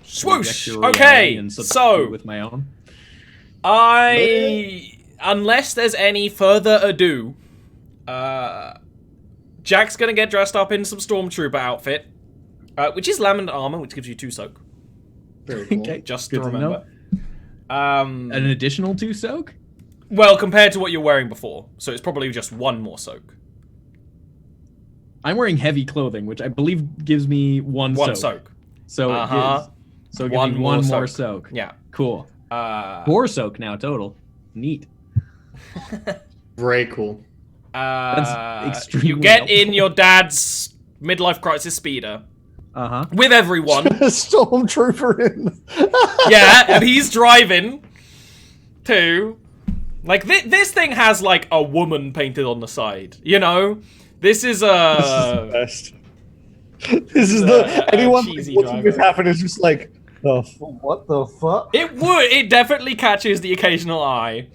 Swoosh! Okay, so with my own. unless there's any further ado, Jack's gonna get dressed up in some stormtrooper outfit, which is lament armor, which gives you 2 soak. Very cool. Okay, Just good to remember. An additional 2 soak? Well, compared to what you're wearing before, so it's probably just 1 more soak. I'm wearing heavy clothing, which I believe gives me 1 soak. So it gives me one more soak. Yeah. Cool. 4 soak now total. Neat. Very cool. That's extremely You get helpful. in your dad's midlife crisis speeder. Uh-huh. With everyone. Stormtrooper in. Yeah, and he's driving too. Like this thing has like a woman painted on the side. You know, this is the best. This is the anyone cheesy watching this driver. happen is just like, what the fuck? It definitely catches the occasional eye.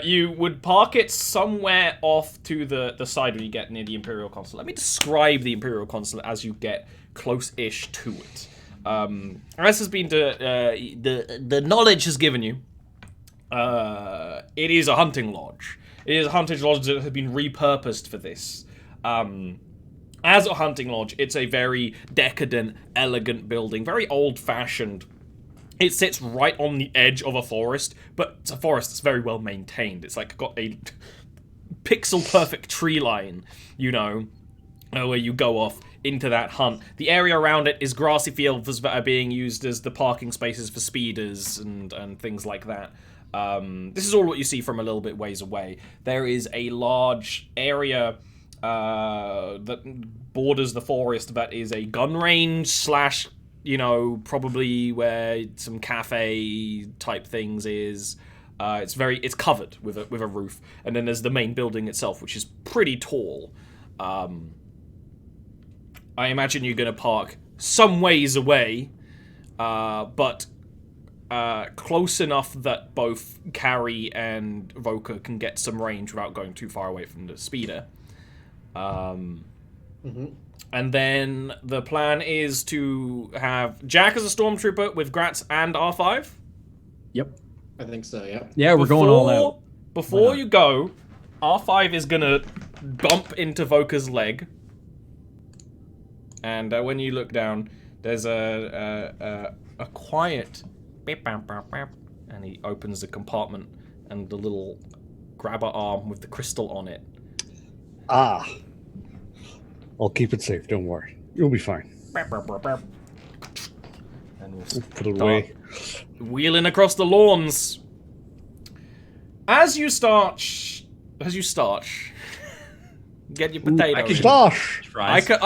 You would park it somewhere off to the side when you get near the Imperial Consulate. Let me describe the Imperial Consulate as you get close-ish to it. As has been the knowledge has given you, it is a hunting lodge. It is a hunting lodge that has been repurposed for this. As a hunting lodge, it's a very decadent, elegant building, very old-fashioned. It sits right on the edge of a forest, but it's a forest that's very well maintained. It's like got a pixel-perfect tree line, you know, where you go off into that hunt. The area around it is grassy fields that are being used as the parking spaces for speeders and things like that. This is all what you see from a little bit ways away. There is a large area that borders the forest that is a gun range slash, you know, probably where some cafe type things is. It's covered with a roof, and then there's the main building itself, which is pretty tall. I imagine you're gonna park some ways away, but close enough that both Carrie and Voka can get some range without going too far away from the speeder. And then the plan is to have Jack as a stormtrooper with Gratz and R5. Yep. I think so, yeah. Yeah, we're going all out. Before you go, R5 is gonna bump into Voka's leg. And when you look down, there's a quiet beep, bam, bam, bam, and he opens the compartment, and the little grabber arm with the crystal on it. Ah. I'll keep it safe, don't worry. You'll be fine. And we'll Put it away. wheeling across the lawns. As you start, get your potato. I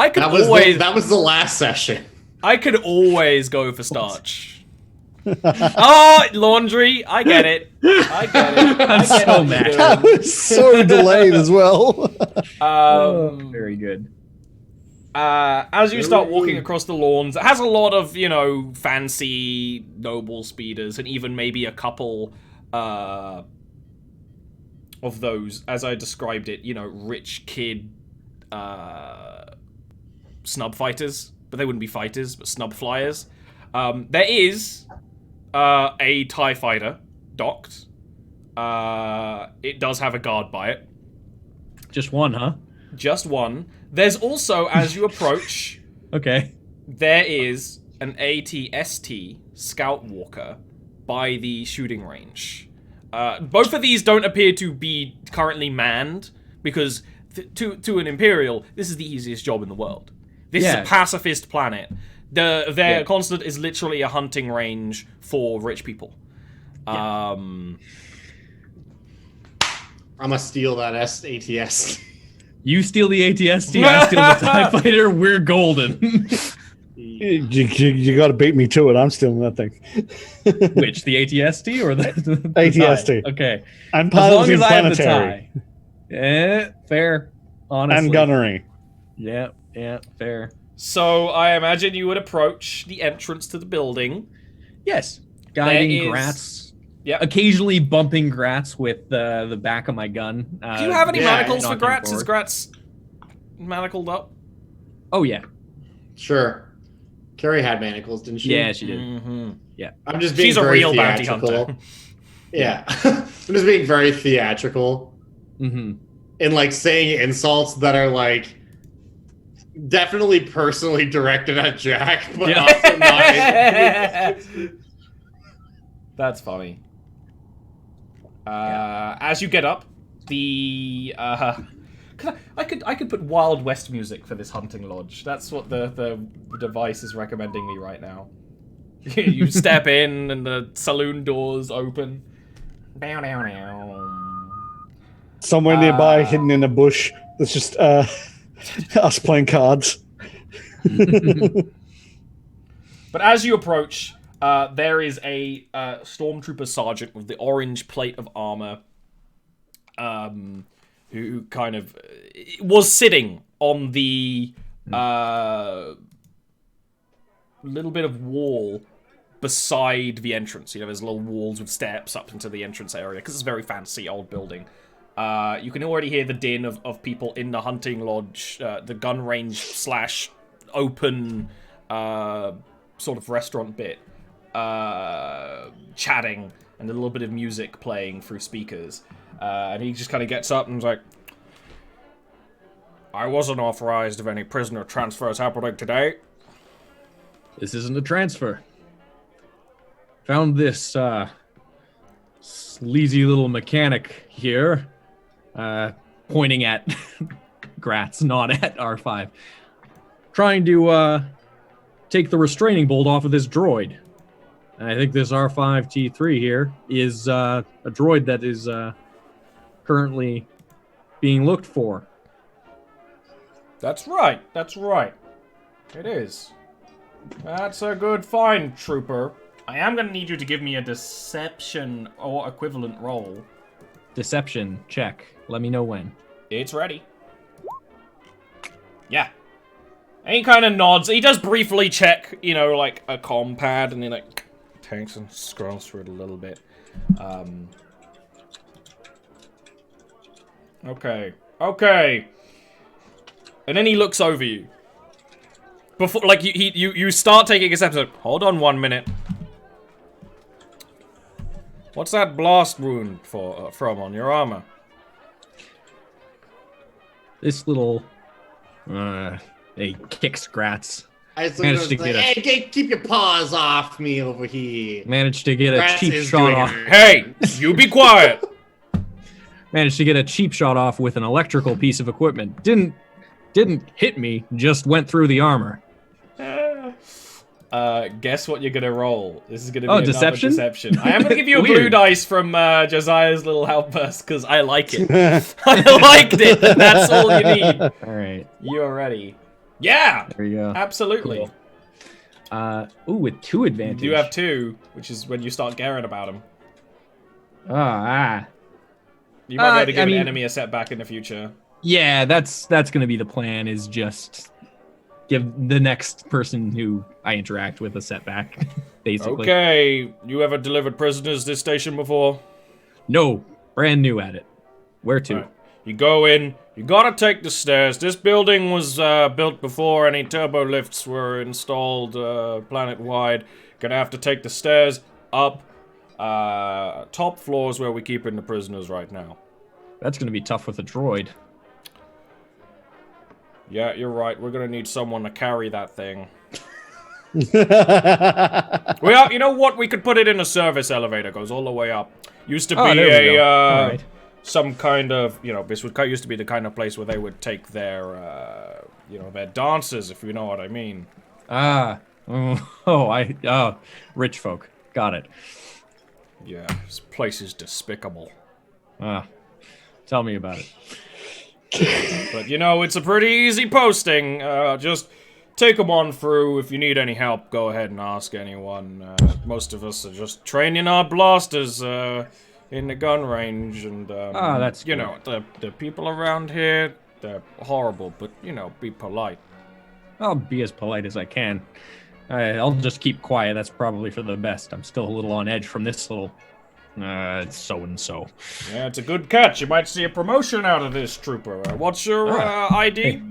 could always. That was the last session. I could always go for starch. Oh, laundry. I get it. I'm so mad. That was so delayed as well. Very good. As you start walking across the lawns, it has a lot of, you know, fancy noble speeders, and even maybe a couple of those, as I described it, you know, rich kid snub fighters, but they wouldn't be fighters, but snub flyers. There is a TIE fighter docked. It does have a guard by it. Just one, huh? Just one. There's also, as you approach, Okay. there is an AT-ST Scout Walker by the shooting range. Both of these don't appear to be currently manned, because to an Imperial, this is the easiest job in the world. This is a pacifist planet. Their consulate is literally a hunting range for rich people. Yeah. I'm gonna steal that ATS. You steal the ATST, I steal the TIE Fighter, we're golden. You gotta bait me to it. I'm stealing that thing. Which, the ATST or the ATST? TIE? Okay. I'm As part long of the as I have the planetary. TIE. Fair. Honestly. And gunnery. Yeah, fair. So I imagine you would approach the entrance to the building. Yes. Guiding There is- Gratz. Yep. Occasionally bumping Gratz with the back of my gun. Do you have any manacles for knocking Gratz? Is forward. Gratz manacled up? Oh, yeah. Sure. Carrie had manacles, didn't she? Yeah, she did. Mm-hmm. Yeah. I'm just being She's a very real bounty theatrical. hunter. Yeah. I'm just being very theatrical. Mm-hmm. And like saying insults that are like definitely personally directed at Jack, but Yeah. also not. That's funny. As you get up, the I could put Wild West music for this hunting lodge. That's what the device is recommending me right now. You step in and the saloon doors open. Down, down, down. Somewhere nearby, hidden in a bush, there's just us playing cards. But as you approach, there is a stormtrooper sergeant with the orange plate of armor, who kind of was sitting on the little bit of wall beside the entrance. You know, there's little walls with steps up into the entrance area, because it's a very fancy old building. You can already hear the din of people in the hunting lodge, the gun range / open sort of restaurant bit, chatting, and a little bit of music playing through speakers. And he just kind of gets up and is like, I wasn't authorized of any prisoner transfers happening today. This isn't a transfer. Found this sleazy little mechanic here, pointing at Gratz, not at R5, trying to take the restraining bolt off of this droid. And I think this R5-T3 here is a droid that is currently being looked for. That's right. That's right. It is. That's a good find, trooper. I am going to need you to give me a deception or equivalent roll. Deception, check. Let me know when. It's ready. Yeah. And he kind of nods. He does briefly check, you know, like a comm pad, and he like takes and scrolls through it a little bit. Okay. Okay. And then he looks over you. Before, like, you start taking a step. Like, hold on 1 minute. What's that blast wound from on your armor? This little, he kicks Gratz. I managed to get hey, keep your paws off me over here. Managed to get a cheap shot off. Hey, you be quiet. Managed to get a cheap shot off with an electrical piece of equipment. Didn't hit me, just went through the armor. Guess what you're gonna roll. This is gonna be deception? Deception. I am gonna give you a blue dice from Josiah's little outburst because I like it. I liked it. And that's all you need. All right. You are ready. Yeah. There you go. Absolutely. Cool. With 2 advantage. You have 2, which is when you start caring about him. You might be able to give an enemy a setback in the future. Yeah, that's gonna be the plan. Is just give the next person who I interact with a setback, basically. Okay, you ever delivered prisoners this station before? No, brand new at it. Where to? Right. You go in, you gotta take the stairs. This building was built before any turbo lifts were installed planet-wide. Gonna have to take the stairs up. Top floors where we're keeping the prisoners right now. That's gonna be tough with a droid. Yeah, you're right. We're gonna need someone to carry that thing. Well, you know what? We could put it in a service elevator. Goes all the way up. Used to be some kind of, you know, this used to be the kind of place where they would take their, you know, their dancers, if you know what I mean. Rich folk. Got it. Yeah, this place is despicable. Tell me about it. But, you know, it's a pretty easy posting. Just take them on through. If you need any help, go ahead and ask anyone. Most of us are just training our blasters in the gun range. And, that's you know, the people around here, they're horrible. But, you know, be polite. I'll be as polite as I can. I'll just keep quiet. That's probably for the best. I'm still a little on edge from this little... so-and-so. Yeah, it's a good catch. You might see a promotion out of this, trooper. What's your ID?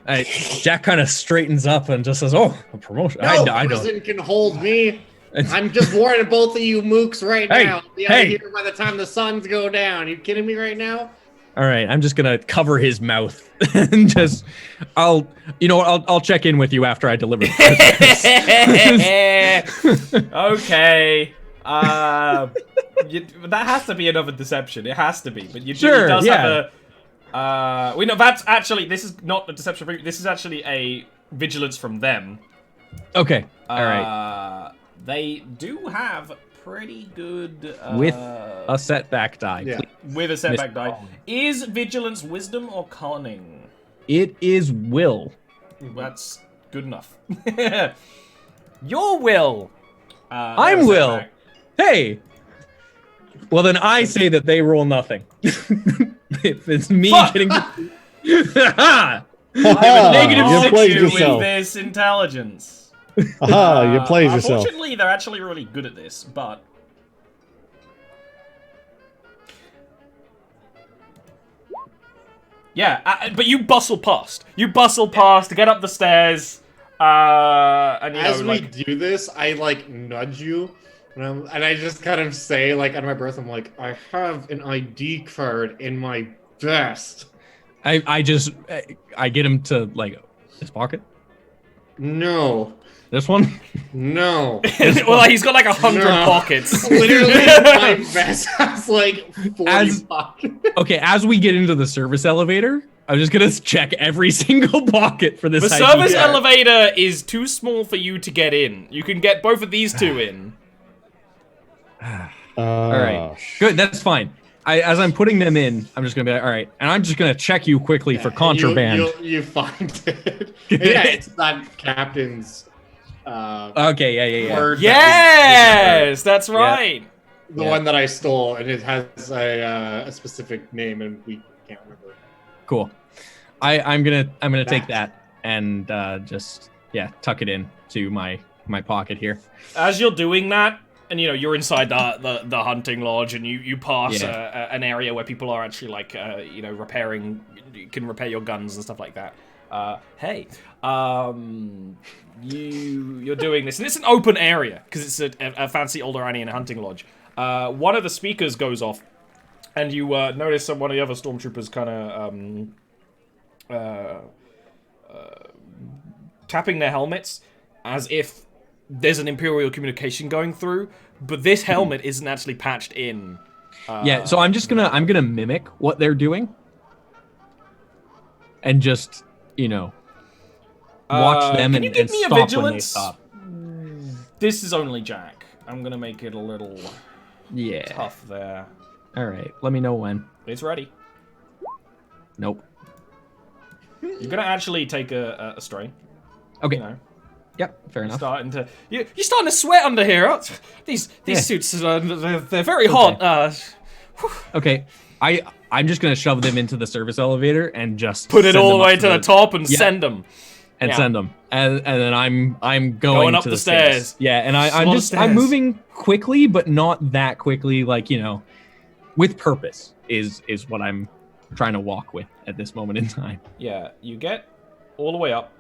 Jack kind of straightens up and just says, "Oh, a promotion. No, I don't." prison can hold me. I'm just warning both of you mooks right now. I'll be out of here by the time the suns go down. You kidding me right now? All right, I'm just gonna cover his mouth and just, I'll check in with you after I deliver. Okay. That has to be another deception. It has to be, but you Sure, it does yeah. have a. We know that's actually, this is not a deception. This is actually a vigilance from them. Okay. All right. They do have pretty good With a setback die. Yeah. with a setback die. Is vigilance wisdom or cunning? It is will. That's good enough. Your will. I'm will. setback. Hey. Well, then I say that they roll nothing. If it's me Fuck. getting. Haha, Negative you played 6 with yourself. this intelligence. Aha, you played yourself. Unfortunately, they're actually really good at this, but... Yeah, but you bustle past. You bustle past to get up the stairs, and you As know, we like... do this, I like nudge you, and I just kind of say, like, under my breath, I'm like, I have an ID card in my vest. I get him to like his pocket. No, This one. no. well, he's got like 100 No. pockets. Literally, my vest has like 40 As- pockets. Okay, as we get into the service elevator, I'm just gonna check every sinle pocket for this. The ID service card. elevator is too small for you to get in. You can get both of these two in. All right, good. That's fine. As I'm putting them in, I'm just gonna be like, all right, and I'm just gonna check you quickly for contraband. You find it. Yeah, it's that captain's. Okay, yeah. Word that Yes, that's right. was the one that I stole, and it has a specific name, and we can't remember. Cool. I'm gonna take Back. that and just tuck it in to my pocket here. As you're doing that, and you know you're inside the hunting lodge, and you pass an area where people are actually like repairing. You can repair your guns and stuff like that. Hey, you're doing this, and it's an open area because it's a fancy old Iranian hunting lodge. One of the speakers goes off, and you notice that one of the other stormtroopers kind of tapping their helmets as if there's an Imperial communication going through, but this helmet isn't actually patched in. So I'm gonna mimic what they're doing, and just watch them can and, you give and me a stop when they vigilance? stop. This is only Jack. I'm gonna make it a little Yeah. tough there. All right. Let me know when. It's ready. Nope. You're gonna actually take a strain. Okay. You know, Yep. Fair enough. you're starting to sweat under here. These suits, they're very hot. Okay. I'm just gonna shove them into the service elevator and just Put it send all them the up way to the top and Yeah. send them. and Yeah. send them, and then I'm going up to the the stairs. stairs. Yeah, and Just a lot I'm of just I'm stairs. moving quickly, but not that quickly. Like with purpose is what I'm trying to walk with at this moment in time. Yeah, you get all the way up.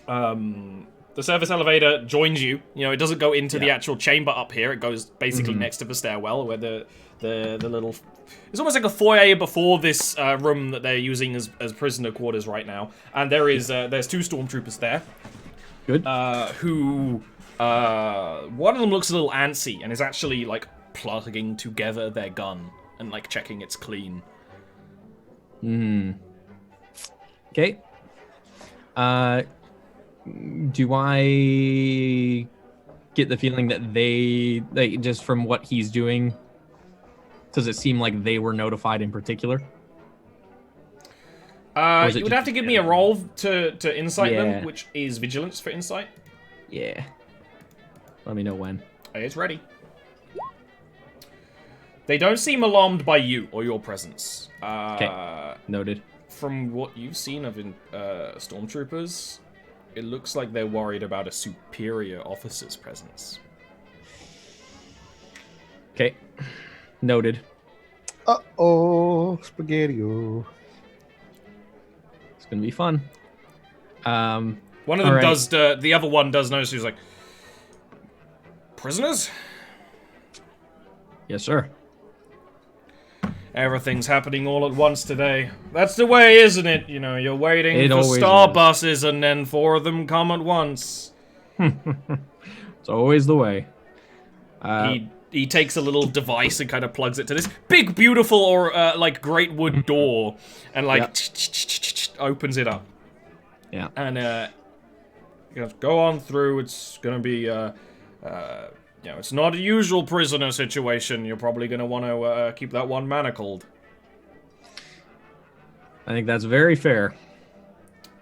The service elevator joins you. It doesn't go into the actual chamber up here. It goes basically next to the stairwell where the little... It's almost like a foyer before this room that they're using as prisoner quarters right now. And there's two stormtroopers there. Good. Who... one of them looks a little antsy and is actually, like, plugging together their gun and, like, checking it's clean. Okay. Do I get the feeling that they just from what he's doing, does it seem like they were notified in particular? is it You would just have to give me a roll to insight Yeah. them, which is vigilance for insight. Yeah. Let me know when. It's ready. They don't seem alarmed by you or your presence. Okay. Noted. From what you've seen of stormtroopers, it looks like they're worried about a superior officer's presence. Okay. Noted. Uh-oh, spaghetti-o. It's gonna be fun. One of them does. The other one does notice. He's like, prisoners. Yes, sir. Everything's happening all at once today. That's the way, isn't it? You know, you're waiting for star buses, and then 4 of them come at once. It's always the way. He takes a little device and kind of plugs it to this big, beautiful, or like great wood door, and like opens it up. Yeah. And you know, go on through. It's gonna be you know, it's not a usual prisoner situation. You're probably gonna want to keep that one manacled. I think that's very fair.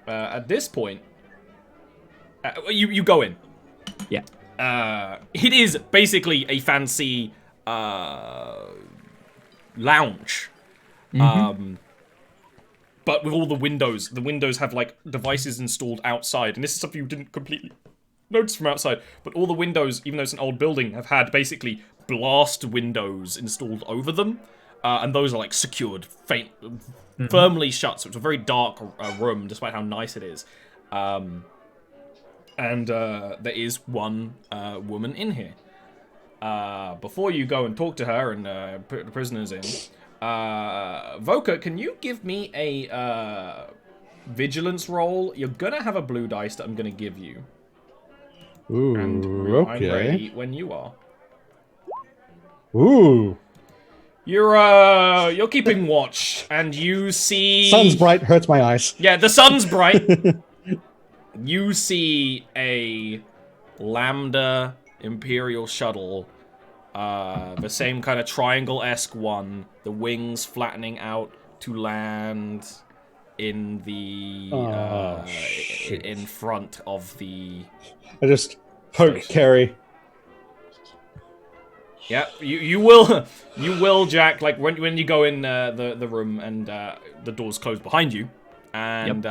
At this point, you go in. Yeah. It is basically a fancy lounge. But with all the windows have like devices installed outside, and this is something you didn't completely notice from outside, but all the windows, even though it's an old building, have had basically blast windows installed over them, and those are like secured, firmly shut, so it's a very dark room, despite how nice it is. And there is one woman in here. Before you go and talk to her and put the prisoners in, Voka, can you give me a vigilance roll? You're gonna have a blue dice that I'm gonna give you. Ooh, And okay. I'm ready when you are. Ooh. You're keeping watch, and you see... Sun's bright, hurts my eyes. Yeah, the sun's bright. You see a Lambda Imperial shuttle, the same kind of triangle-esque one, the wings flattening out to land in the in front of the... I just poke Carrie. Yeah, you will, Jack. Like when you go in the room and the doors close behind you, and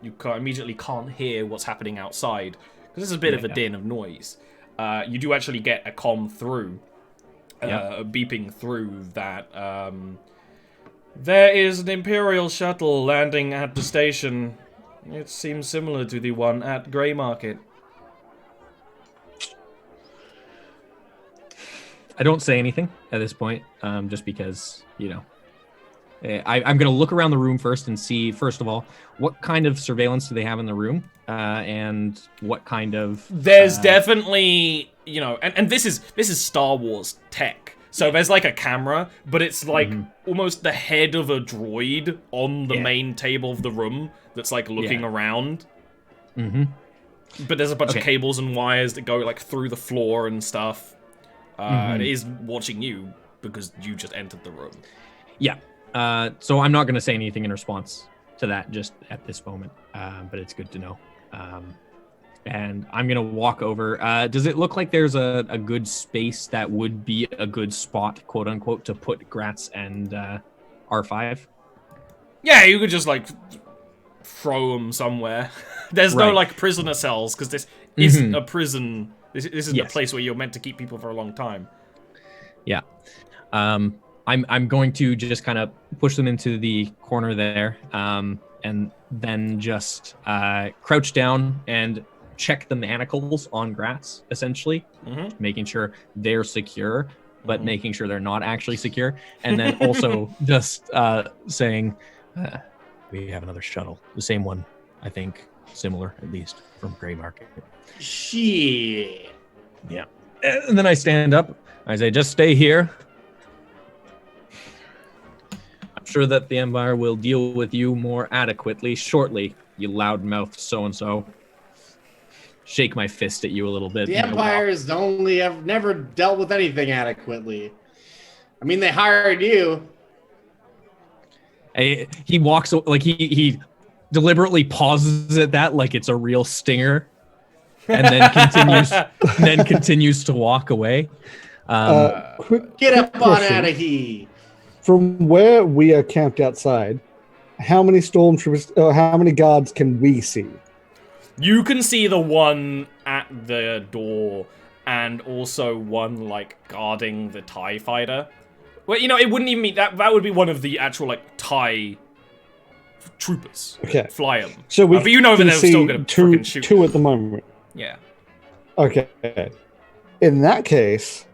you immediately can't hear what's happening outside because this is a bit of a din of noise. You do actually get a comm through, beeping through that. There is an Imperial shuttle landing at the station. It seems similar to the one at Grey Market. I don't say anything at this point, just because, you know, I'm going to look around the room first and see, first of all, what kind of surveillance do they have in the room, and what kind of... There's definitely, you know, and this is Star Wars tech. So there's like a camera, but it's like almost the head of a droid on the main table of the room that's like looking around. But there's a bunch of cables and wires that go like through the floor and stuff. And it is watching you because you just entered the room. Yeah. So I'm not going to say anything in response to that just at this moment, but it's good to know. And I'm going to walk over. Does it look like there's a good space that would be a good spot, quote unquote, to put Gratz and R5? Yeah, you could just like throw them somewhere. There's no like prisoner cells because this isn't a prison. This isn't a place where you're meant to keep people for a long time. Yeah. I'm going to just kind of push them into the corner there, and then just crouch down and check the manacles on Gratz, essentially, making sure they're secure, but making sure they're not actually secure. And then also just saying, we have another shuttle, the same one, I think, similar at least, from Grey Market. Shit. Yeah. And then I stand up. I say, just stay here. I'm sure that the Empire will deal with you more adequately shortly, you loudmouth so-and-so. Shake my fist at you a little bit. The Empires have never dealt with anything adequately. I mean, they hired you. He walks, like he deliberately pauses at that like it's a real stinger, and then continues to walk away. Quick Get up on question. out of here. From where we are camped outside, how many stormtroopers, how many guards can we see? You can see the one at the door, and also one like guarding the TIE fighter. Well, you know, it wouldn't even be that would be one of the actual like TIE troopers. Okay. Fly them. So we but you know that can they're see still going to freaking shoot. two at the moment. Yeah. Okay. In that case,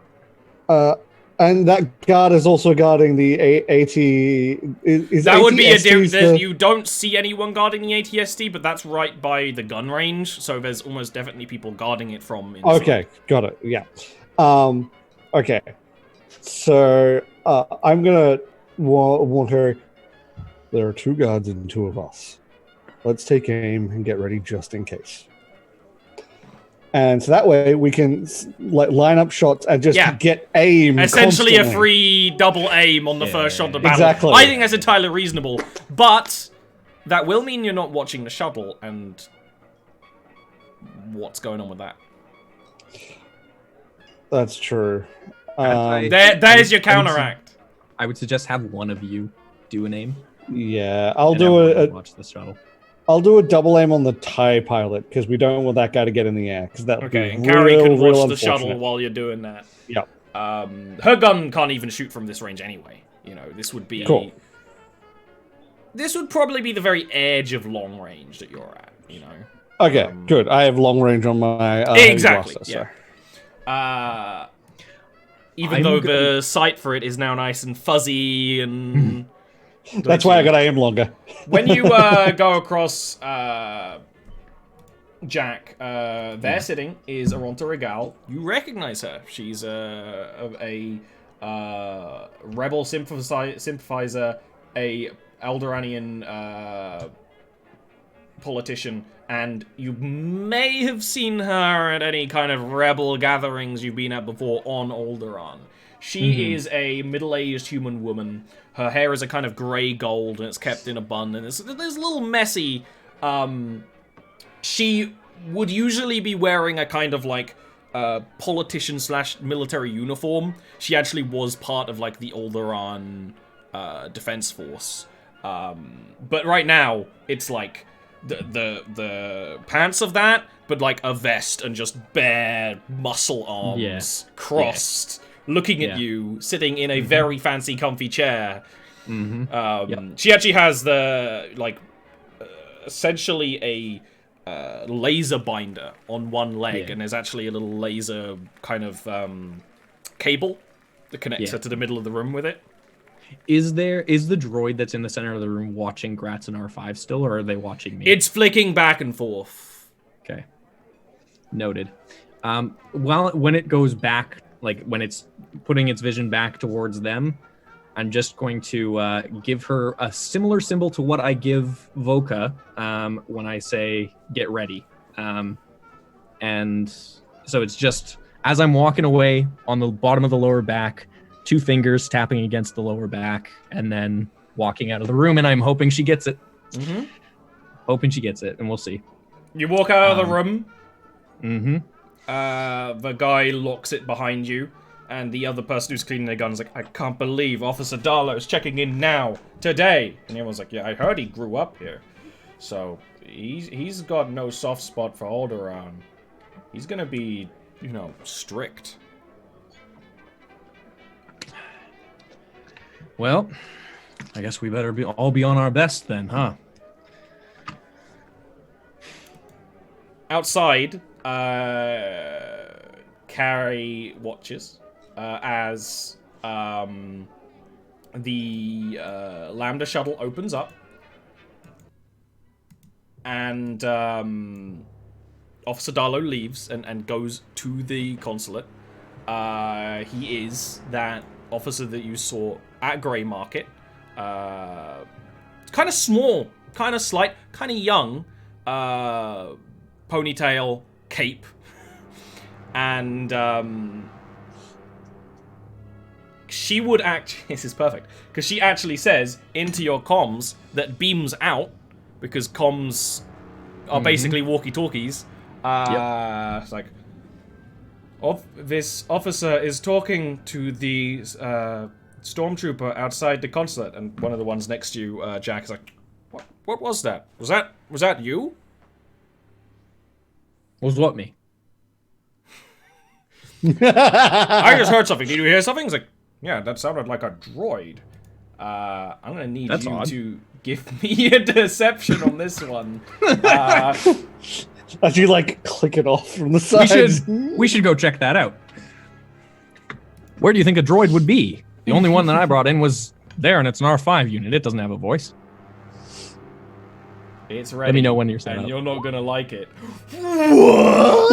and that guard is also guarding the AT. Is that would be a ATSTs different. You don't see anyone guarding the ATST, but that's right by the gun range, so there's almost definitely people guarding it from inside. Okay, got it. Yeah. Okay. So I'm gonna warn her. There are 2 guards and 2 of us. Let's take aim and get ready just in case. And so that way we can line up shots and just get aim. Essentially constantly. a free double aim on the first shot of the battle. Exactly. I think that's entirely reasonable, but that will mean you're not watching the shuttle, and what's going on with that? That's true. There's your counteract. I would suggest have one of you do an aim. Yeah, I'll and do everyone a watch the shuttle. I'll do a double aim on the TIE pilot because we don't want that guy to get in the air. Because that Okay, and real, Carrie can real watch the shuttle unfortunate. while you're doing that. Yeah. Her gun can't even shoot from this range anyway. You know, this would be... Cool. This would probably be the very edge of long range that you're at, you know? Okay, good. I have long range on my exactly, blaster, yeah. so. Even though the sight for it is now nice and fuzzy and... That's why I got aim longer. When you go across Jack, there sitting is Aronta Regal. You recognize her. She's a rebel sympathizer, a Alderaanian politician, and you may have seen her at any kind of rebel gatherings you've been at before on Alderaan. She is a middle-aged human woman. Her hair is a kind of grey gold, and it's kept in a bun, and it's a little messy. She would usually be wearing a kind of, like, politician/military uniform. She actually was part of, like, the Alderaan Defense Force. But right now, it's, like, the pants of that, but, like, a vest and just bare muscle arms crossed. Looking at you, sitting in a very fancy, comfy chair. She actually has the, like, essentially a laser binder on one leg, and there's actually a little laser kind of cable that connects her to the middle of the room with it. Is the droid that's in the center of the room watching Gratz and R5 still, or are they watching me? It's flicking back and forth. Okay. Noted. When it goes back, like when it's putting its vision back towards them, I'm just going to give her a similar symbol to what I give Voka when I say get ready. And so it's just as I'm walking away on the bottom of the lower back, 2 fingers tapping against the lower back, and then walking out of the room, and I'm hoping she gets it. Hoping she gets it, and we'll see. You walk out of the room. Mm-hmm. The guy locks it behind you, and the other person who's cleaning their gun is like, I can't believe Officer Darlow's checking in now, today. And everyone's like, yeah, I heard he grew up here. So, he's got no soft spot for Alderaan. He's gonna be, you know, strict. Well, I guess we better all be on our best then, huh? Outside, Carrie watches as the Lambda shuttle opens up, and Officer Darlow leaves and goes to the consulate. He is that officer that you saw at Grey Market. Kind of small, kind of slight, kind of young. Ponytail, cape, and she would this is perfect, because she actually says into your comms that beams out, because comms are basically walkie-talkies. It's like, this officer is talking to the stormtrooper outside the consulate, and one of the ones next to you, Jack, is like, what was that? Was that you? Was what me? I just heard something. Did you hear something? It's like, yeah, that sounded like a droid. I'm gonna need That's you odd. to Give me a deception on this one. As you like click it off from the side. We should go check that out. Where do you think a droid would be? The only one that I brought in was there, and it's an R5 unit. It doesn't have a voice. It's ready. Let me know when you're set and up. you're not gonna like it. No!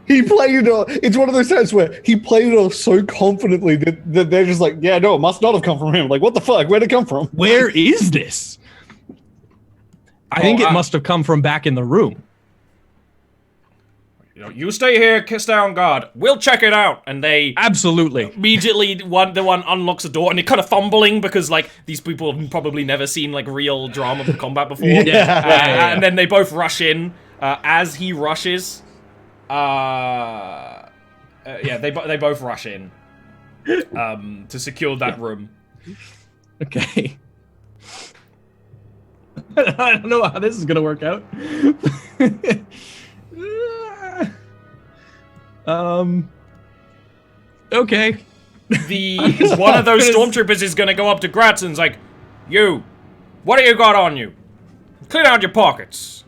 He played it off. It's one of those times where he played it off so confidently that they're just like, yeah, no, it must not have come from him. Like, what the fuck? Where'd it come from? Where is this? I think it must have come from back in the room. You stay here, stay on guard. We'll check it out. And they Absolutely. immediately the one unlocks the door, and they're kind of fumbling because like these people have probably never seen like real drama of combat before. Yeah. And then they both rush in. As he rushes, they both rush in to secure that room. Okay. I don't know how this is gonna work out. Okay. One of those stormtroopers is gonna go up to Gratz and's like, "You, what do you got on you? Clean out your pockets."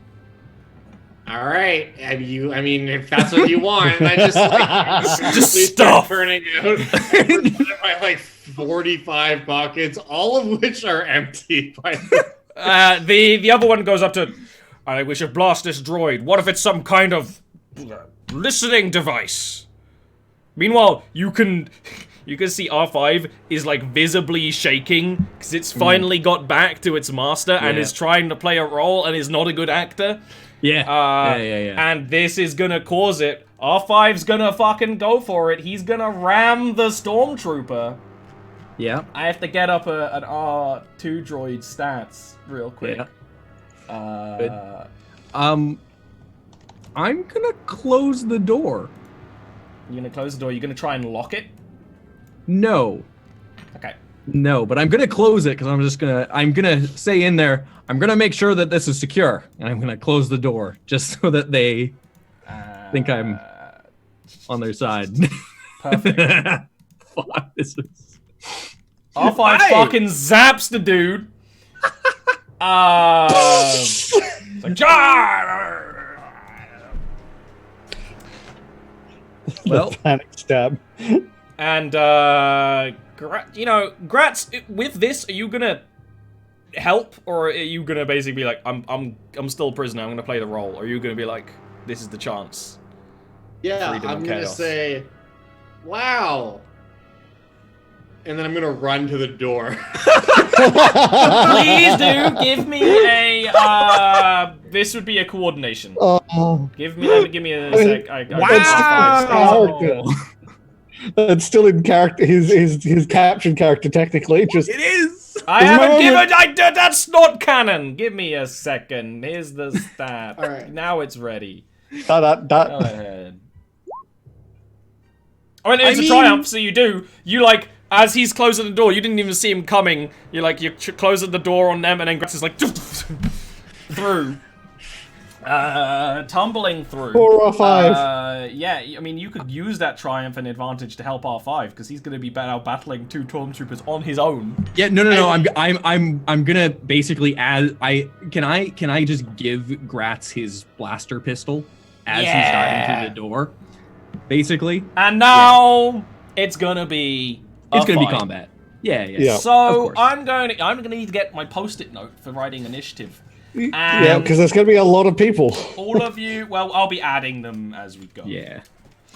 All right, I mean, if that's what you want, and I just like Just stuff. burning out my like 45 pockets, all of which are empty. By The other one goes up to, "I think we should blast this droid. What if it's some kind of listening device?" Meanwhile, you can see R5 is like visibly shaking because it's finally got back to its master and is trying to play a role and is not a good actor. Yeah. And this is gonna cause it. R5's gonna fucking go for it. He's gonna ram the stormtrooper. Yeah. I have to get up an R2 droid stats real quick. Yeah. I'm gonna close the door. You're gonna close the door. You're gonna try and lock it. No. Okay. No, but I'm gonna close it because I'm gonna say in there, I'm gonna make sure that this is secure, and I'm gonna close the door just so that they think I'm on their side. Perfect. Fuck, this is... R5 fucking zaps the dude. It's like, well, panic stab. and Gratz, with this, are you gonna help, or are you gonna basically be like, I'm still a prisoner, I'm gonna play the role, or are you gonna be like, this is the chance? yeah, Freedom I'm and gonna chaos. say, wow, and then I'm gonna run to the door. Please do give me a this would be a coordination. Give me a sec. wow. It's still in character. His caption character technically. Just It is. I haven't given. That's not canon. Give me a second. Here's the stat. All right. Now it's ready. that. Go ahead. I mean, it's a triumph. So you like. As he's closing the door, you didn't even see him coming. You're closing the door on them, and then Gratz is like through, tumbling through. 4 or 5. Yeah, I mean, you could use that triumph and advantage to help R5 because he's going to be out battling 2 stormtroopers on his own. Yeah, no. I'm gonna basically can I just give Gratz his blaster pistol as he's diving through the door, basically. And now it's gonna be. It's gonna fight. be combat. Yeah. So I'm gonna need to get my post-it note for writing initiative. Yeah, because there's going to be a lot of people. All of you, well, I'll be adding them as we go. Yeah.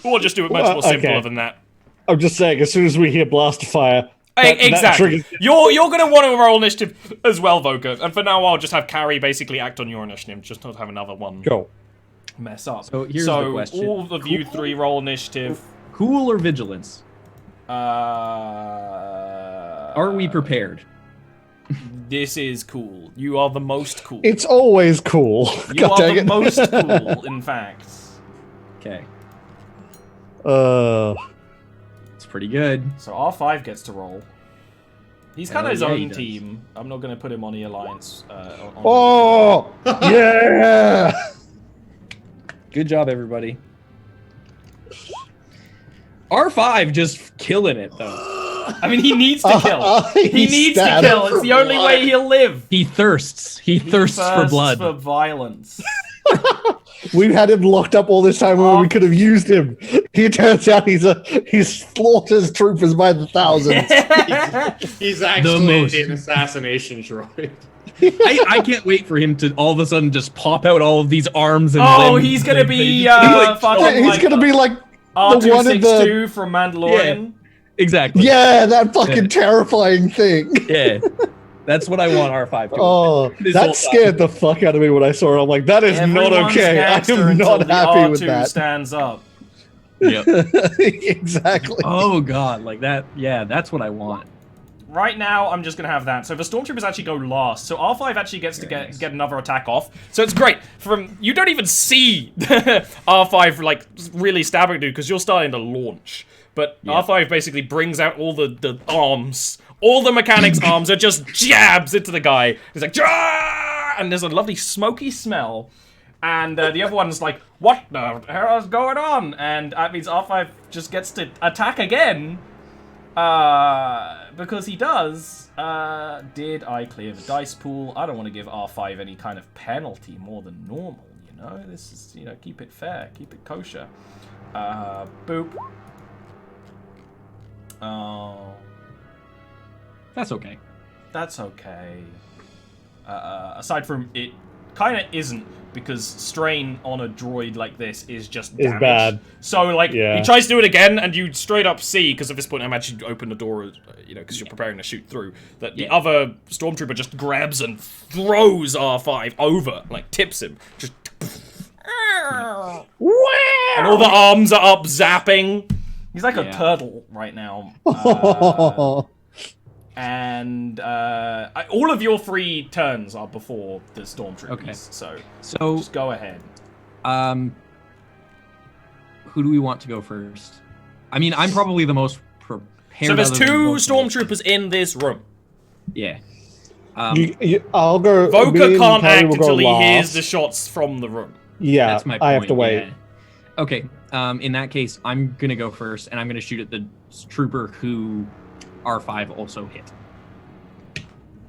We'll just do it much more simpler than that. I'm just saying, as soon as we hear blast fire, Exactly. You're gonna want to roll initiative as well, Voka. And for now, I'll just have Carrie basically act on your initiative, just not have another one go. mess up. So here's the question: all of you 3 roll initiative. Cool or vigilance? Are we prepared? This is cool. You are the most cool. It's always cool. You God are dang the it. most cool, in fact. Okay. It's pretty good. So R5 gets to roll. He's kind of his yeah, he own does. team. I'm not going to put him on the alliance. Oh, yeah. Good job, everybody. R5 just killing it though. I mean, he needs to kill. He needs to stabbed kill. It's the only way he'll live. He thirsts. He thirsts for blood. For violence. We've had him locked up all this time when we could have used him. He turns out he slaughters troopers by the thousands. He's actually an assassination droid. I can't wait for him to all of a sudden just pop out all of these arms and limbs. He's gonna be fucking he's gonna be like the one in R2-62 from Mandalorian. Yeah, exactly. Yeah, that fucking terrifying thing. Yeah. That's what I want R5 to. Oh, that scared the fuck out of me when I saw it. I'm like, that is not okay. I am not happy with that. Stands up. Yep. Exactly. Oh god, like that. Yeah, that's what I want. Right now, I'm just gonna have that. So the stormtroopers actually go last. So R5 actually gets to get another attack off. So it's great. You don't even see R5 like really stabbing dude because you're starting to launch. But R5 basically brings out all the arms. All the mechanics' arms are just jabs into the guy. He's like, Jah! And there's a lovely smoky smell. And the other one's like, what the hell is going on? And that means R5 just gets to attack again. Because he does. Did I clear the dice pool? I don't want to give R5 any kind of penalty more than normal, you know? This is, keep it fair, keep it kosher. Boop. Oh. That's okay. That's okay. Aside from it kind of isn't, because strain on a droid like this is just damage. Bad. So, like, he tries to do it again, and you straight up see, because at this point I'm actually open the door, because you're preparing to shoot through, that the other stormtrooper just grabs and throws R5 over, like, tips him. Just... And all the arms are up, zapping. He's like a turtle right now. And all of your free turns are before the stormtroopers. Okay. So just go ahead. Who do we want to go first? I mean, I'm probably the most prepared. So there's two stormtroopers in this room. Yeah. I'll go. Voka can't act until he hears the shots from the room. Yeah, that's my point. I have to wait. Yeah. Okay. In that case, I'm gonna go first, and I'm gonna shoot at the trooper who R5 also hit.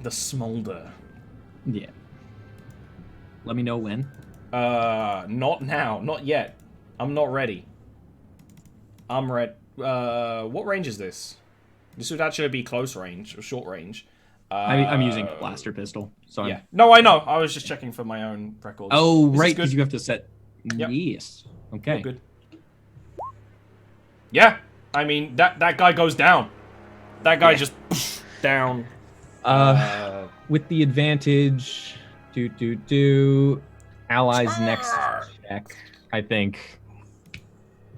The smolder. Yeah. Let me know when. Not now. Not yet. I'm not ready. I'm ready. What range is this? This would actually be close range or short range. I'm using a blaster pistol. So yeah. No, I know. I was just checking for my own records. Oh, right, because you have to set... Yep. Yes. Okay. Oh, good. Yeah. I mean, that guy goes down. That guy just down. With the advantage, allies next check, I think.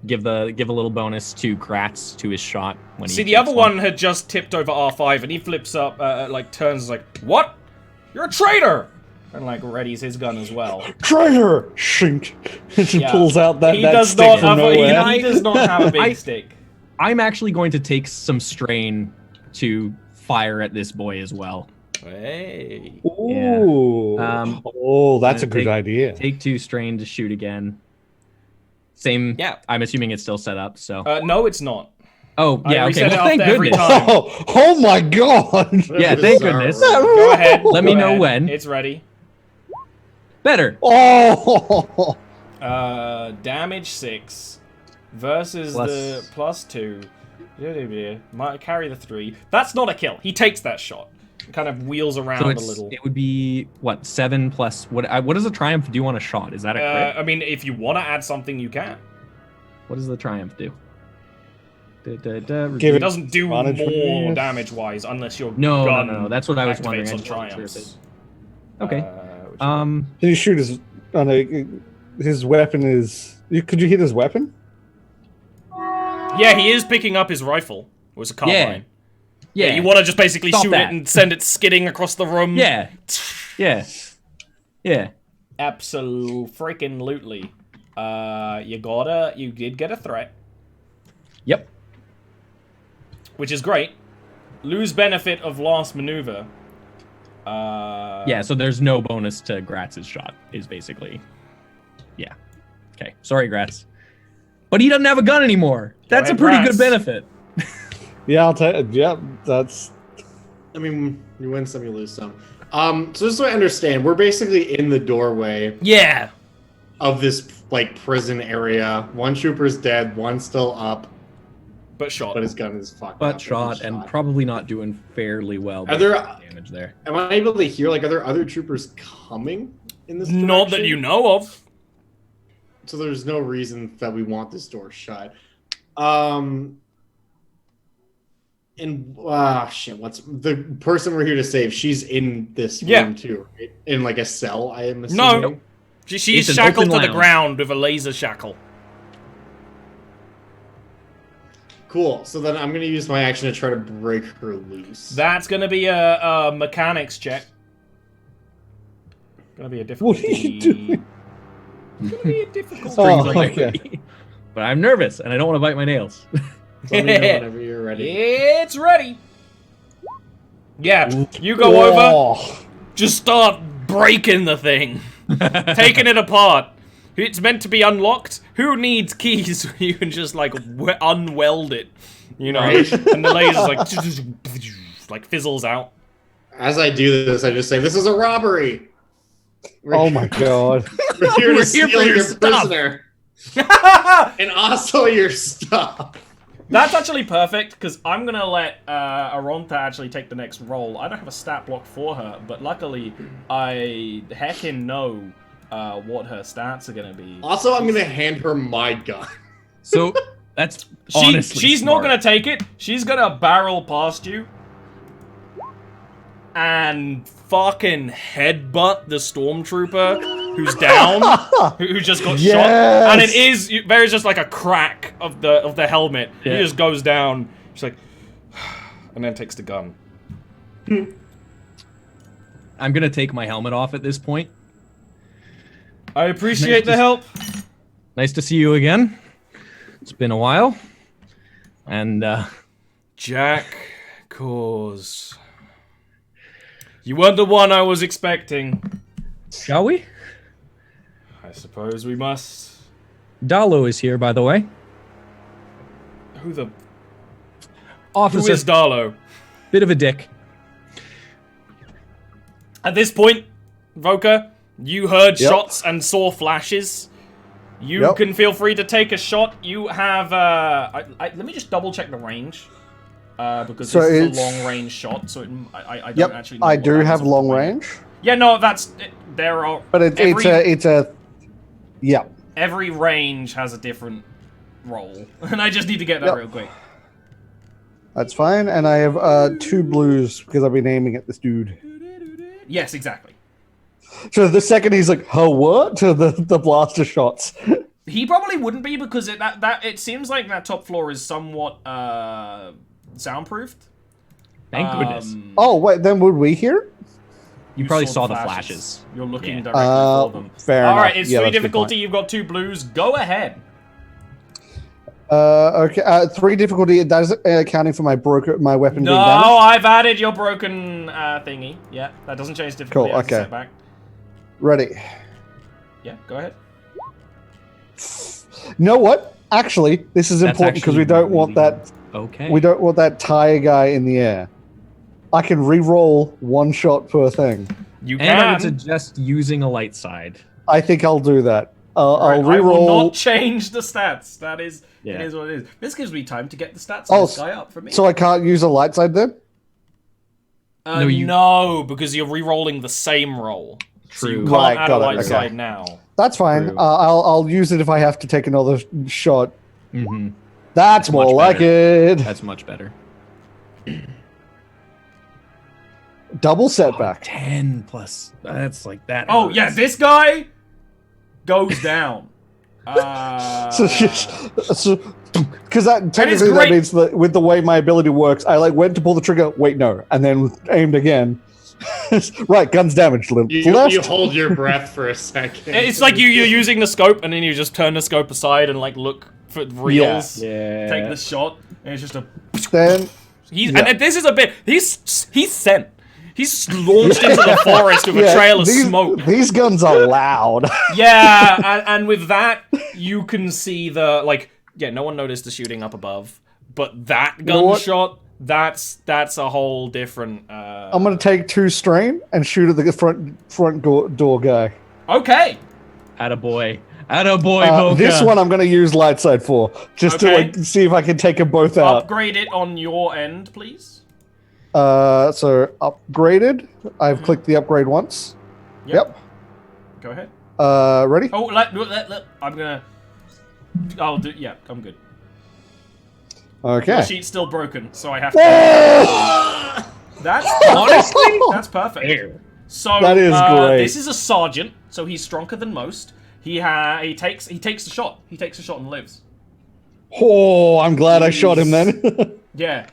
Give a little bonus to Kratz to his shot when he. See, the other one had just tipped over R5, and he flips up, like turns, like, what? You're a traitor! And like readies his gun as well. Traitor! Shink. And she pulls out that stick from nowhere. He does not have a big stick. I'm actually going to take some strain to fire at this boy as well. Hey. Ooh. Yeah. That's a good idea. Take 2 strain to shoot again. Same. Yeah. I'm assuming it's still set up. So. No, it's not. Oh yeah. Okay. Well, thank goodness. Oh my god. Yeah. Thank goodness. Go ahead. Let me know when. It's ready. Better. Oh. Damage 6 versus the +2. Might carry the 3. That's not a kill. He takes that shot. Kind of wheels around a little. It would be what 7 plus what does a triumph do on a shot? Is that a crit? I mean, if you want to add something, you can. What does the triumph do? It doesn't do more damage wise unless your gun no. That's what I was wondering. On triumphs. Okay. Can you shoot his weapon is? Could you hit his weapon? Yeah, he is picking up his rifle. It was a carbine. Yeah. You want to just basically shoot it and send it skidding across the room. Yeah. Absolutely. You did get a threat. Yep. Which is great. Lose benefit of last maneuver. Yeah, so there's no bonus to Gratz's shot, is basically. Yeah. Okay. Sorry, Gratz. But he doesn't have a gun anymore. That's a ahead, pretty Gratz. good benefit. Yeah, I'll take. Yeah, that's. I mean, you win some, you lose some. So just so I understand, we're basically in the doorway Yeah. of this like prison area. One trooper's dead, one's still up, But shot. but his gun is fucked up. But shot and probably not doing fairly well. Are there- damage there? Am I able to hear, like, are there other troopers coming in this Not that direction? you know of. So there's no reason that we want this door shut. And shit, what's the person we're here to save? She's in this room Yeah. too, right? In like a cell, I am assuming. No. She's It's an shackled to open the lounge. ground with a laser shackle. Cool. So then I'm gonna use my action to try to break her loose. That's gonna be a mechanics check. Gonna be a difficulty. What are you doing? Gonna be a difficult. Oh, Like, okay. But I'm nervous and I don't want to bite my nails. So let me know whenever you're ready. It's ready. Yeah, you go over, Oh. just start breaking the thing, taking it apart. It's meant to be unlocked. Who needs keys? You can just like unweld it, you know, Right. and the laser's like fizzles out. As I do this, I just say, "This is a robbery." Oh my god. We're here We're to here steal for your your stuff. prisoner and also your stuff. That's actually perfect, because I'm going to let Aronta actually take the next roll. I don't have a stat block for her, but luckily I heckin' know what her stats are going to be. Also, I'm gonna hand her my gun. So that's honestly She's not smart. going to take it. She's going to barrel past you and fucking headbutt the stormtrooper who's down, who just got shot. Yes! And there's just like a crack of the helmet. Yeah. He just goes down. She's like, and then takes the gun. I'm gonna take my helmet off at this point. I appreciate the Nice to- help. Nice to see you again. It's been a while. And Jack Cause. You weren't the one I was expecting. shall we? I suppose we must. Dalo is here, by the way. Who Officer, is Darlo? bit of a dick. At this point, Voka, you heard Yep. shots and saw flashes. You Yep. can feel free to take a shot. You have, let me just double check the range. Because So this is it's- a long range shot, so I don't Yep, actually know I what do that have is. long range, Yeah, no, there are... but it's a yeah. Every range has a different roll. And I just need to get that Yep. real quick. That's fine, and I have 2 blues because I've been aiming at this dude. Yes, exactly. So the second he's like, "Oh, what?" to the blaster shots. He probably wouldn't be because it seems like that top floor is somewhat soundproofed. Thank goodness. Oh wait, then would we hear? You probably saw the flashes. You're looking Yeah. directly for them. Fair All enough. right, it's Yeah, 3 that's a good difficulty. point. You've got 2 blues. Go ahead. Okay. 3 difficulty. That is accounting for my weapon No, being damaged. I've added your broken thingy. Yeah, that doesn't change difficulty. Cool, as a okay. setback. Ready. Yeah, go ahead. You know what? Actually, this is That's important because we actually don't want really- that. Okay. We don't want that tire guy in the air. I can re-roll 1 shot per thing. You And I can. would suggest using a light side. I think I'll do that. Right, I'll I will re-roll. not change the stats. That is, Yeah. it is what it is. This gives me time to get the stats Oh, of this guy up for me. So I can't use a light side then? No, you- no, because you're re-rolling the same roll. So you True. can't Right, add a got it, light okay. side now. That's fine. True. I'll use it if I have to take another shot. Mm-hmm. That's more much like it. That's much better. Double setback. 10 plus. That's like that. Oh, hurts. yeah, this guy goes down. Because that technically that great. means that with the way my ability works, I like went to pull the trigger, wait no, and then aimed again. Right, guns damaged. Left. You hold your breath for a second. It's like you're using the scope, and then you just turn the scope aside and like look for reels. Yeah. Take the shot, and it's just a. Then And this is a bit. He's sent. He's launched into the forest with a yeah, trail of these, smoke. These guns are loud. Yeah, and with that, you can see the like yeah, no one noticed the shooting up above. But that know what? gunshot, that's a whole different. I'm gonna take 2 strain and shoot at the front door guy. Okay. Attaboy. Voka. This one I'm gonna use light side for, just to like see if I can take them both out. Upgrade it on your end, please. So upgraded. I've clicked the upgrade once. Yep. Go ahead. Ready? Oh, I'm gonna. I'll do. Yeah, I'm good. Okay. The sheet's still broken, so I have to. That's honestly, that's perfect. Fair. So That is great. This is a sergeant, so he's stronger than most. He takes the shot. He takes the shot and lives. Oh, I'm glad I shot him then. Yeah.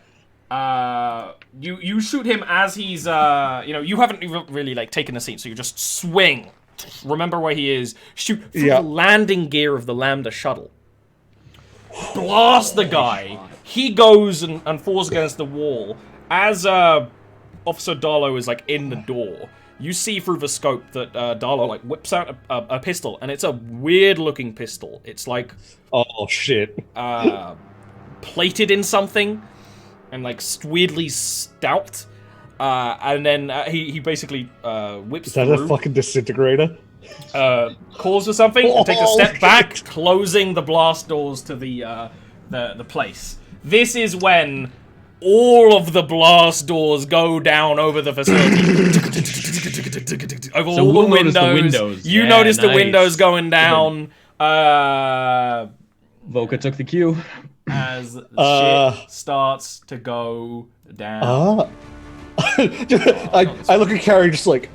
You shoot him as he's you haven't even really like taken a seat, so you just swing. Remember where he is. Shoot through the landing gear of the Lambda shuttle. Blast the guy. He goes and falls against the wall. As Officer Darlow is like in the door, you see through the scope that Darlow like whips out a pistol, and it's a weird looking pistol. It's like Oh shit. plated in something and like weirdly stout. And then he basically whips Is that through, a fucking disintegrator? calls for something, and takes a step back, closing the blast doors to the place. This is when all of the blast doors go down over the facility. Over all we'll the notice windows. the windows. You Yeah, notice the nice. windows going down. Voka took the cue. As shit starts to go down. I look at Carrie just like,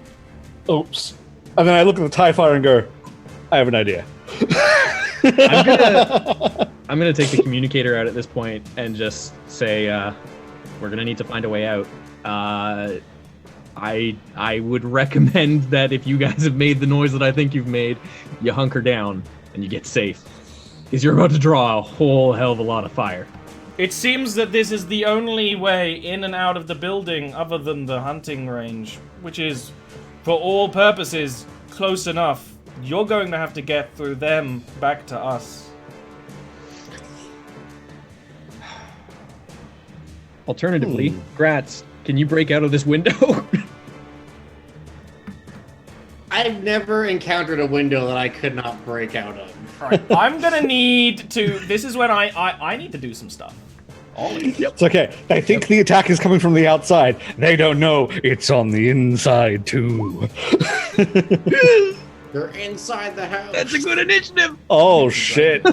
oops. And then I look at the TIE fighter and go, I have an idea. I'm gonna take the communicator out at this point and just say, we're gonna need to find a way out. I would recommend that if you guys have made the noise that I think you've made, you hunker down and you get safe. Because you're about to draw a whole hell of a lot of fire. It seems that this is the only way in and out of the building other than the hunting range, which is, for all purposes, close enough. You're going to have to get through them back to us. Alternatively, Gratz, can you break out of this window? I've never encountered a window that I could not break out of. Alright, I'm gonna need to... This is when I need to do some stuff. Ollie. It's okay. They think the attack is coming from the outside. They don't know it's on the inside too. They're inside the house. That's a good initiative. Oh shit.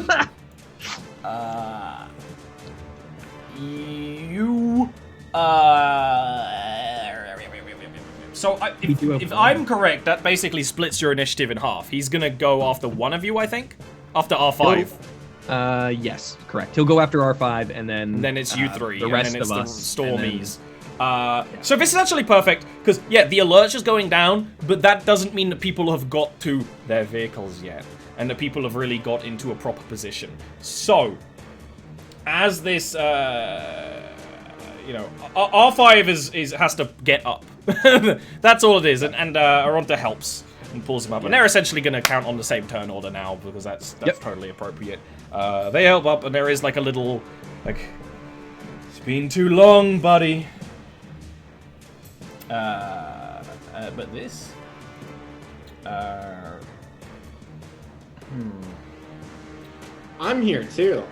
So, if I'm correct, that basically splits your initiative in half. He's gonna go after one of you, I think? After R5. Yes, correct. He'll go after R5, and then It's you three, the rest and then it's of the us, Stormies. So this is actually perfect, because, yeah, the alert's just going down, but that doesn't mean that people have got to their vehicles yet, and that people have really got into a proper position. So, as this, R5 has to get up. That's all it is, and Aronta helps and pulls them up. And they're essentially going to count on the same turn order now, because that's totally appropriate. They help up, and there is like a little, like, it's been too long, buddy. But this, I'm here too.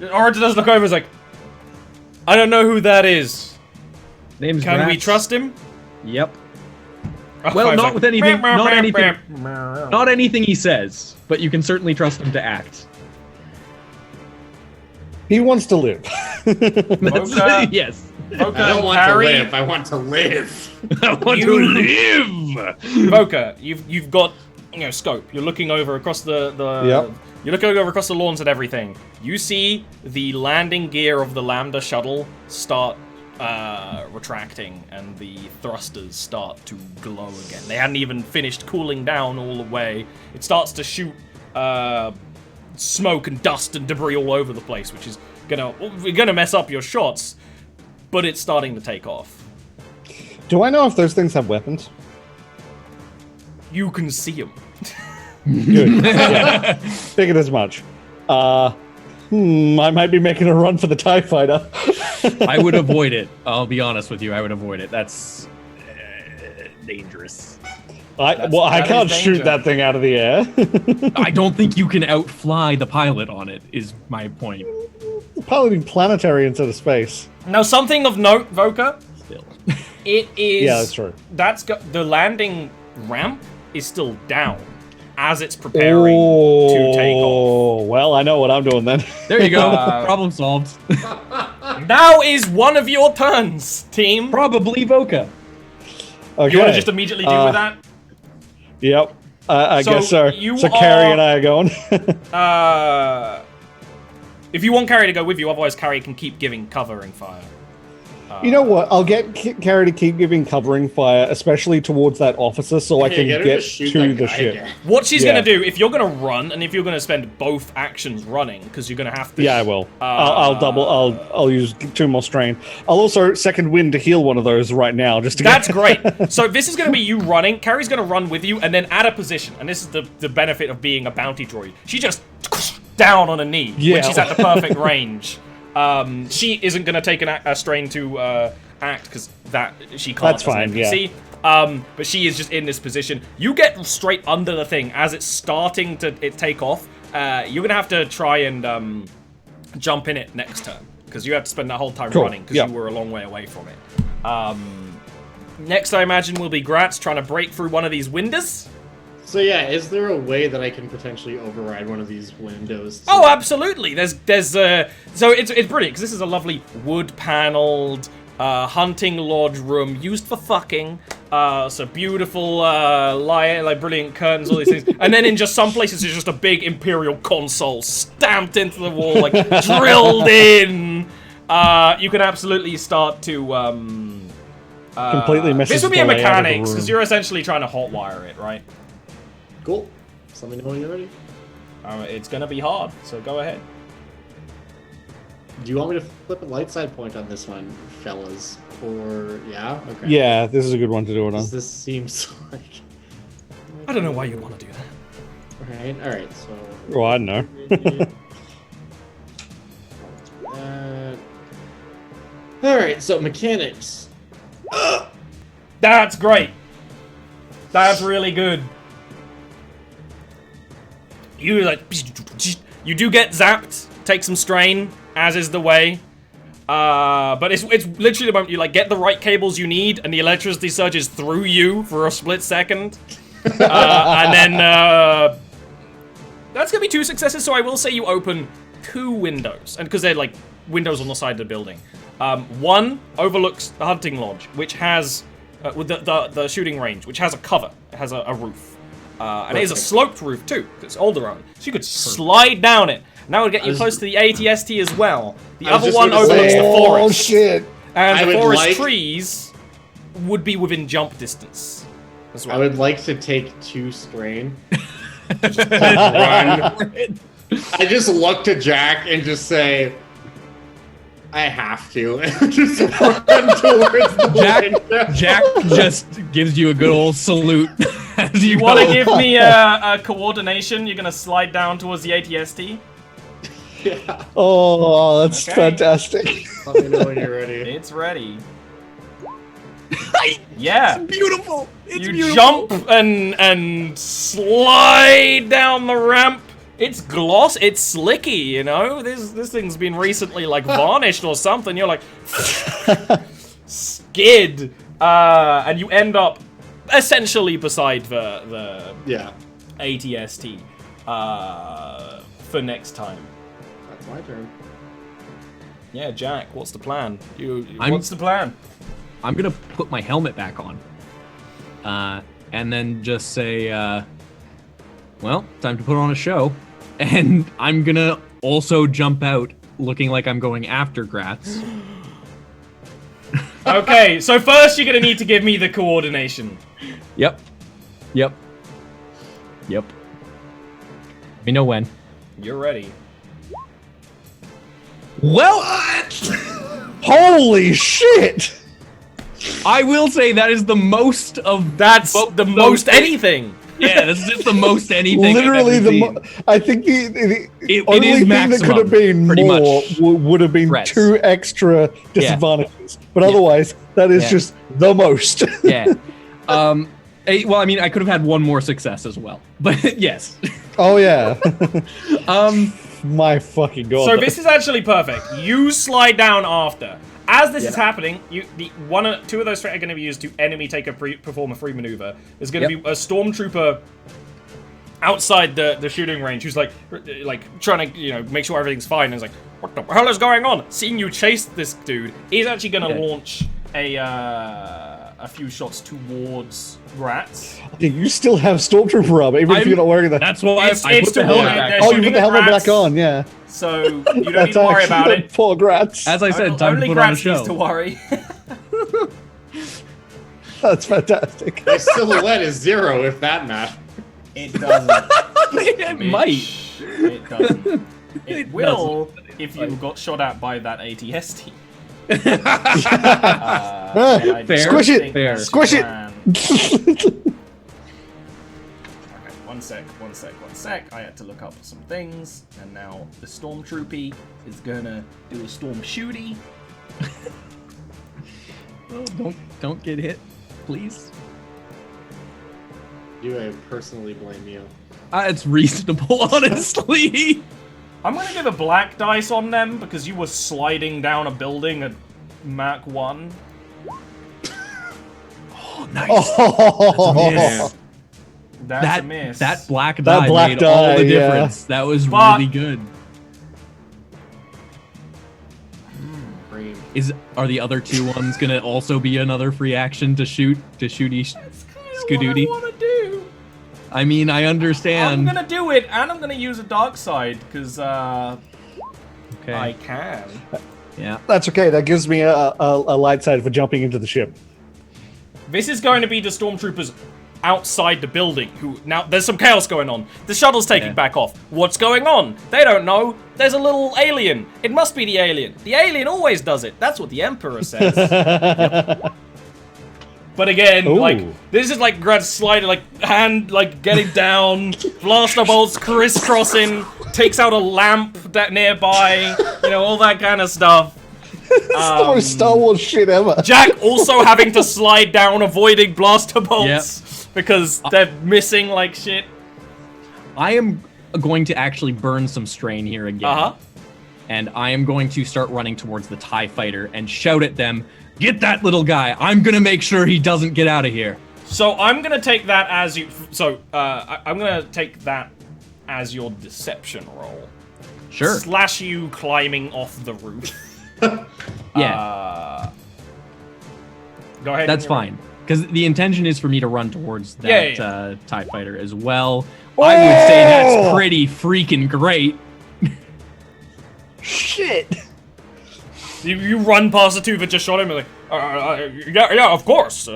Aronta does look over, is like, I don't know who that is. Name's Can we Gratz. trust him? Yep. Oh, Well, I was not like, with anything. Not anything. Not Not anything he says, but you can certainly trust him to act. He wants to live. Voka. Yes. Voka, I don't want Harry, to live. I want to live. I want to live. Voka, you've got scope. You're looking over across the Yep. You're looking over across the lawns and everything. You see the landing gear of the Lambda shuttle start retracting, and the thrusters start to glow again. They hadn't even finished cooling down all the way. It starts to shoot smoke and dust and debris all over the place, which is gonna mess up your shots. But it's starting to take off. Do I know if those things have weapons? You can see them. Good. Yeah. Figured as much. I might be making a run for the TIE fighter. I would avoid it. I'll be honest with you. I would avoid it. That's dangerous. I can't shoot that thing out of the air. I don't think you can outfly the pilot on it, is my point. Piloting planetary into the space. Now, something of note, Voka. Still. It is. Yeah, that's true. The landing ramp is still down as it's preparing to take off. Oh, well, I know what I'm doing then. There you go. Problem solved. Now is one of your turns, team. Probably Voka. Okay. You want to just immediately deal with that? Yep. I So guess so. you So Carrie and I are going. If you want Carrie to go with you, otherwise Carrie can keep giving covering fire. You know what? I'll get Carrie to keep giving covering fire, especially towards that officer, so I can Get her get to shoot to that the guy ship. again. What she's Yeah. gonna do, if you're gonna run, and if you're gonna spend both actions running, because you're gonna have to. Yeah, I will. I'll use 2 more strain. I'll also second wind to heal one of those right now, just to That's get... great. So this is going to be you running. Carrie's going to run with you, and then at a position. And this is the benefit of being a bounty droid. She just down on a knee when Yeah. she's at the perfect range. She isn't going to take a strain to act because that she can't. That's as an fine, yeah. NPC. But she is just in this position. You get straight under the thing as it's starting to take off. You're going to have to try and jump in it next turn because you have to spend that whole time Cool, running because yeah. you were a long way away from it. Next, I imagine, will be Gratz trying to break through one of these windows. So yeah, is there a way that I can potentially override one of these windows? Oh, absolutely. There's so it's brilliant because this is a lovely wood-paneled hunting lodge room used for fucking. So beautiful, like brilliant curtains, all these things, and then in just some places there's just a big Imperial console stamped into the wall, like drilled in. You can absolutely start to Completely messes This would be the a layout of the mechanics room. because you're essentially trying to hotwire it, right? Cool. So let me know when you're ready. It's gonna be hard, so go ahead. Do you want me to flip a light side point on this one, fellas? Or yeah? Okay. Yeah, this is a good one to do it on. This seems like. I don't know why you want to do that. All right. So. Well, I don't know. All right. So mechanics. That's great. That's really good. You you do get zapped, take some strain, as is the way. But it's literally the moment you get the right cables you need, and the electricity surges through you for a split second, and then that's gonna be 2 successes. So I will say you open 2 windows, and because they're windows on the side of the building. One overlooks the hunting lodge, which has with the shooting range, which has a cover, it has a roof. And it is a sloped roof too, 'cause it's Alderaan. So you could slide down it. And that would get you close to the ATST as well. The other one overlooks the forest. Oh shit! And I the would forest like- trees would be within jump distance as well. I would like to take 2 strain. Just run. I just look to Jack and just say, I have to. And just run towards the window. Jack just gives you a good old salute as you You want to give me a coordination? You're going to slide down towards the ATST? Yeah. Oh, that's Okay. fantastic. Let me know when you're ready. It's ready. Yeah. Beautiful. It's You beautiful. jump and slide down the ramp. It's gloss. It's slicky, you know. This thing's been recently varnished or something. You're like skid, and you end up essentially beside the Yeah. ATST for next time. That's my turn. Yeah, Jack. What's the plan? I'm- What's the plan? I'm gonna put my helmet back on, and then just say, "Well, time to put on a show." And I'm gonna also jump out, looking like I'm going after Gratz. Okay, so first you're gonna need to give me the coordination. Yep. Let me know when. You're ready. Well, Holy shit! I will say that is the most of That's both the those most things. anything. Yeah, this is just the most anything. Literally, I think the only thing that could have been more would have been threats. 2 extra disadvantages. But otherwise, that is just the most. Yeah. Well, I mean, I could have had 1 more success as well. But yes. Oh, yeah. My fucking god. So this is actually perfect. You slide down after. As this is happening, two of those threats are going to be used to enemy perform a free maneuver. There's going to be a stormtrooper outside the shooting range who's like trying to make sure everything's fine. And is like, what the hell is going on? Seeing you chase this dude, he's actually going to launch a few shots towards Rats. Okay, you still have stormtrooper armor, even if you're not wearing that. That's why I put the helmet helmet back. Oh, you put the helmet back on, yeah. So you don't need to worry about it. Poor Gratz. As I said, time to Only put on a Gratz needs show. to worry. That's fantastic. My silhouette is 0 if that matters. It doesn't. It might. It doesn't. It will if you got shot at by that ATST. Fair. Squish it! Fair. Squish it! Okay, one sec. I had to look up some things, and now the Stormtroopy is gonna do a Storm Shooty. Oh, don't get hit, please. I personally blame you. It's reasonable, honestly. I'm gonna give a black dice on them because you were sliding down a building at Mach 1. Oh, nice. Oh, That's a miss. That black die black made die, all the yeah. difference. That was But- really good. Are the other 2 ones gonna also be another free action to shooty Skadooty? What I want to do. I mean, I understand. I'm gonna do it, and I'm gonna use a dark side because I can. Yeah. that's okay. That gives me a light side for jumping into the ship. This is going to be the stormtroopers outside the building. Now there's some chaos going on. The shuttle's taking back off. What's going on? They don't know. There's a little alien. It must be the alien. The alien always does it. That's what the Emperor says. But again, this is like Grad sliding, hand getting down, blaster bolts crisscrossing, takes out a lamp that nearby, all that kind of stuff. It's the most Star Wars shit ever. Jack also having to slide down, avoiding blaster bolts because they're missing like shit. I am going to actually burn some strain here again. And I am going to start running towards the TIE fighter and shout at them, "Get that little guy! I'm gonna make sure he doesn't get out of here." So I'm gonna take that as you. So I'm gonna take that as your deception roll. Sure. Slash you climbing off the roof. Yeah. Go ahead. That's fine. Because the intention is for me to run towards that TIE fighter as well. I would say that's pretty freaking great. Shit. You run past the 2 that just shot him and yeah, of course.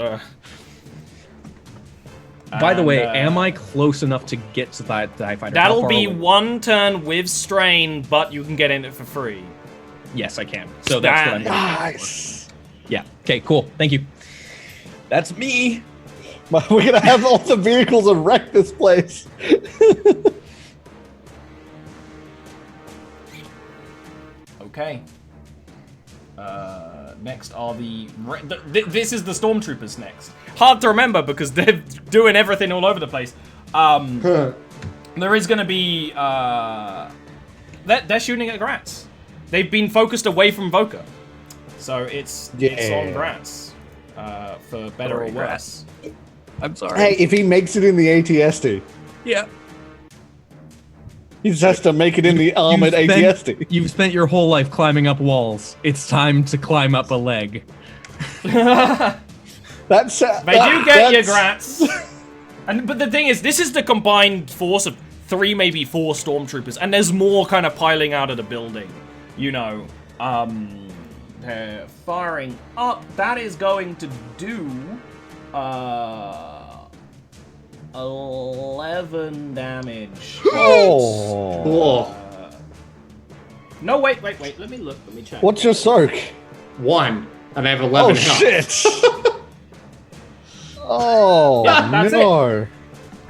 By the way, am I close enough to get to that TIE fighter? That'll be 1 turn with strain, but you can get in it for free. Yes, I can. So that's what I'm doing. Nice. Yeah. Okay, cool. Thank you. That's me. We're gonna have all the vehicles and wreck this place. Okay. Next are this is the stormtroopers next. Hard to remember because they're doing everything all over the place. There is going to be they're shooting at Gratz. They've been focused away from Voka, so it's on Gratz for better or worse. I'm sorry. Hey, if he makes it in the ATST, Yeah. he just has to make it in the armored ATST. You've spent your whole life climbing up walls. It's time to climb up a leg. That's They do get you, Gratz. But the thing is, this is the combined force of 3, maybe 4 stormtroopers, and there's more kind of piling out of the building. They're firing up. That is going to do 11 damage. Oh. No, wait. Let me look. Let me check. What's your soak? 1, and I have 11 Oh health. shit! Oh Yeah, that's no!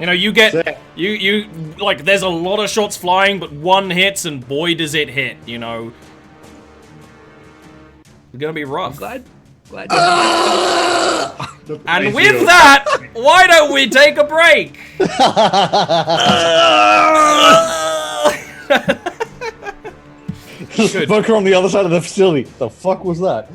You know, you get Sick. you like. There's a lot of shots flying, but one hits, and boy does it hit. You know, it's gonna be rough. Glad. And with that, why don't we take a break? Good. Bunker on the other side of the facility. The fuck was that?